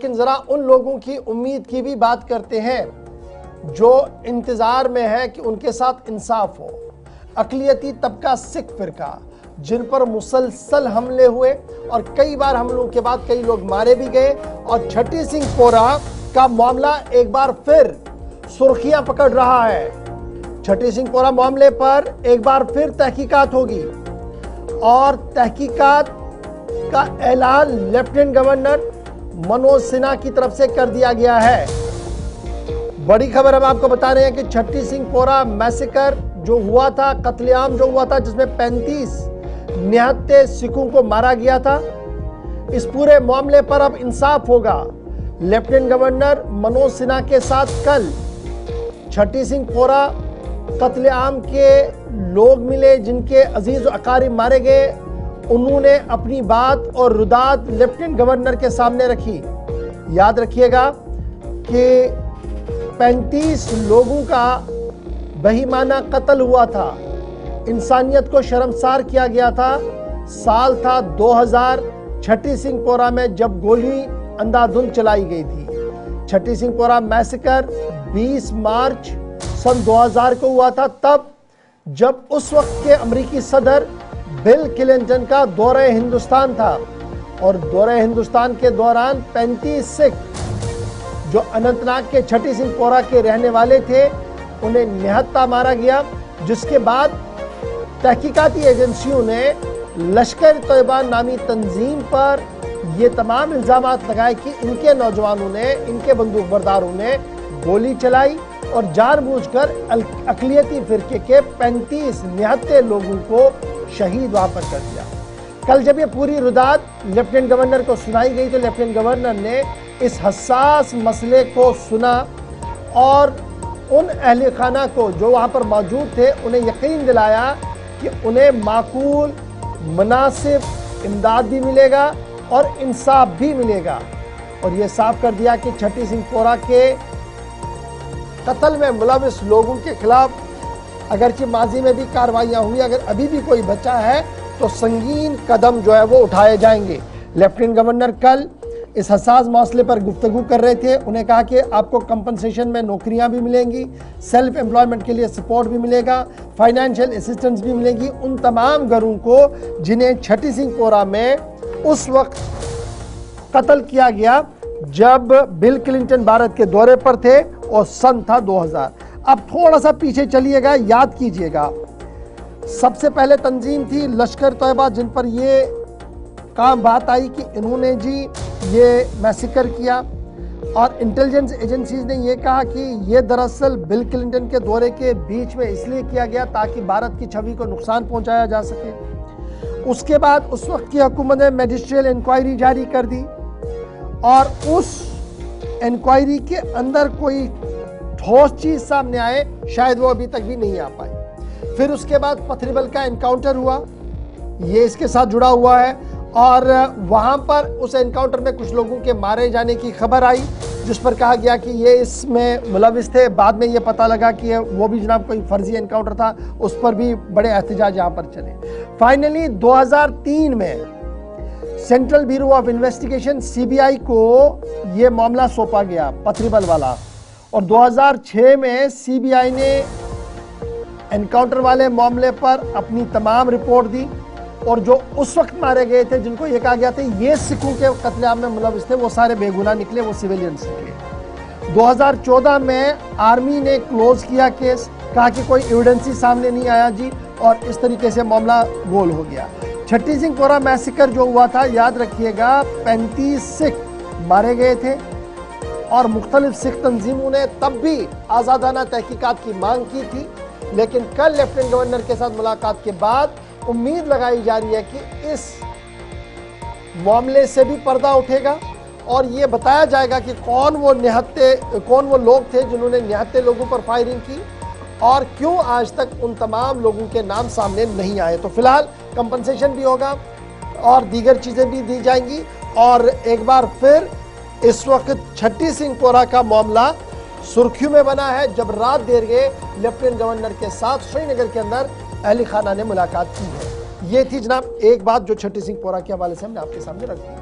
लेकिन जरा उन लोगों की उम्मीद की भी बात करते हैं जो इंतजार में है कि उनके साथ इंसाफ हो। अक़लियती तबका सिख फिरका जिन पर मुसलसल हमले हुए और कई बार हमलों के बाद कई लोग मारे भी गए, और छठी सिंह पोरा का मामला एक बार फिर सुर्खियां पकड़ रहा है। छठी सिंह पोरा मामले पर एक बार फिर तहकीकात होगी और तहकीकात का ऐलान लेफ्टिनेंट गवर्नर मनोज सिन्हा की तरफ से कर दिया गया है। बड़ी खबर हम आपको बता रहे हैं कि छठी सिंह पोरा मैसेकर जो हुआ था, कत्लेआम जो हुआ था, जिसमें 35 निहत्थे सिखों को मारा गया था, इस पूरे मामले पर अब इंसाफ होगा। लेफ्टिनेंट गवर्नर मनोज सिन्हा के साथ कल छठी सिंह पोरा कत्लेआम के लोग मिले जिनके अजीज और अकारिब मारे गए। उन्होंने अपनी बात और रुदात लेफ्टिनेंट गवर्नर के सामने रखी। याद रखिएगा कि 35 लोगों का बेईमाना कत्ल हुआ था, इंसानियत को शर्मसार किया गया था। साल था 2000 छठी सिंह पोरा में जब गोली अंधाधुंध चलाई गई थी। छठी सिंह पोरा मैसेकर 20 मार्च सन 2000 को हुआ था, तब जब उस वक्त के अमेरिकी सदर बिल क्लिंटन का दौरे हिंदुस्तान था, और दौरे हिंदुस्तान के दौरान 35 सिख जो अनंतनाग के छठी सिंह पोरा के रहने वाले थे उन्हें निहत्था मारा गया। जिसके बाद तहकीकाती एजेंसियों ने लश्कर तैयबा नामी तंजीम पर ये तमाम इल्जामात लगाए कि इनके नौजवानों ने, इनके बंदूकबरदारों ने गोली चलाई और जानबूझकर अक़लियती फिरके के 35 निहत्थे लोगों को शहीद वहां पर कर दिया। कल जब ये पूरी रुदात लेफ्टिनेंट गवर्नर को सुनाई गई तो लेफ्टिनेंट गवर्नर ने इस हसास मसले को सुना और उन अहले खाना को जो वहां पर मौजूद थे उन्हें यकीन दिलाया कि उन्हें माकूल मुनासिब इमदाद भी मिलेगा और इंसाफ भी मिलेगा। और ये साफ कर दिया कि छठी सिंह पोरा के कत्ल में मुलविस लोगों के खिलाफ अगरचे माजी में भी कार्रवाइयाँ हुई, अगर अभी भी कोई बचा है तो संगीन कदम जो है वो उठाए जाएंगे। लेफ्टिनेंट गवर्नर कल इस हसास मसले पर गुफ्तगू कर रहे थे। उन्हें कहा कि आपको कंपनसेशन में नौकरियां भी मिलेंगी, सेल्फ एम्प्लॉयमेंट के लिए सपोर्ट भी मिलेगा, फाइनेंशियल असिस्टेंस भी मिलेगी उन तमाम घरों को जिन्हें छठी सिंह पोरा में उस वक्त कत्ल किया गया जब बिल क्लिंटन भारत के दौरे पर थे और सन था 2000। अब थोड़ा सा पीछे चलिएगा, याद कीजिएगा। सबसे पहले तंजीम थी लश्कर तैयबा जिन पर ये काम बात आई कि इन्होंने जी ये मैसेकर किया, और इंटेलिजेंस एजेंसीज ने ये कहा कि ये दरअसल बिल क्लिंटन के दौरे के बीच में इसलिए किया गया ताकि भारत की छवि को नुकसान पहुंचाया जा सके। उसके बाद उस वक्त की हुकूमत ने मैजिस्ट्रियल इंक्वायरी जारी कर दी और उस इंक्वायरी के अंदर कोई ठोस चीज सामने आए शायद वो अभी तक भी नहीं आ पाई। फिर उसके बाद पथरीबल का एनकाउंटर हुआ, ये इसके साथ जुड़ा हुआ है, और वहां पर उस एनकाउंटर में कुछ लोगों के मारे जाने की खबर आई जिस पर कहा गया कि ये इसमें मुलविस थे। बाद में ये पता लगा कि वो भी जनाब कोई फर्जी एनकाउंटर था, उस पर भी बड़े एहतजाज यहाँ पर चले। फाइनली 2003 में central bureau of investigation CBI को ये मामला सौंपा गया, पथरीबल वाला, और 2006 में CBI ने एनकाउंटर वाले मामले पर अपनी तमाम रिपोर्ट दी, और जो उस वक्त मारे गए थे जिनको ये कहा गया था ये सिखों के कत्लेआम में मुलविस थे, वो सारे बेगुनाह निकले, वो सिविलियंस निकले। 2014 में आर्मी ने क्लोज किया केस, कहा कि कोई एविडेंस ही सामने नहीं आया जी, और इस तरीके से मामला गोल हो गया। छठी सिंह पोरा मैसेकर जो हुआ था, याद रखिएगा 35 सिख मारे गए थे और मुख्तलिफ सिख तंजीमों ने तब भी आज़ादाना तहकीकात की मांग की थी। लेकिन कल लेफ्टिनेंट गवर्नर के साथ मुलाकात के बाद उम्मीद लगाई जा रही है कि इस मामले से भी पर्दा उठेगा और ये बताया जाएगा कि कौन वो लोग थे जिन्होंने निहत्थे लोगों पर फायरिंग की और क्यों आज तक उन तमाम लोगों के नाम सामने नहीं आए। तो फिलहाल कंपनसेशन भी होगा और दीगर चीज़ें भी दी जाएंगी। और एक बार फिर इस वक्त छठी सिंह पोरा का मामला सुर्खियों में बना है जब रात देर गए लेफ्टिनेंट गवर्नर के साथ श्रीनगर के अंदर अहले खाना ने मुलाकात की है। ये थी जनाब एक बात जो छठी सिंह पोरा के हवाले से हमने आपके सामने रख दी।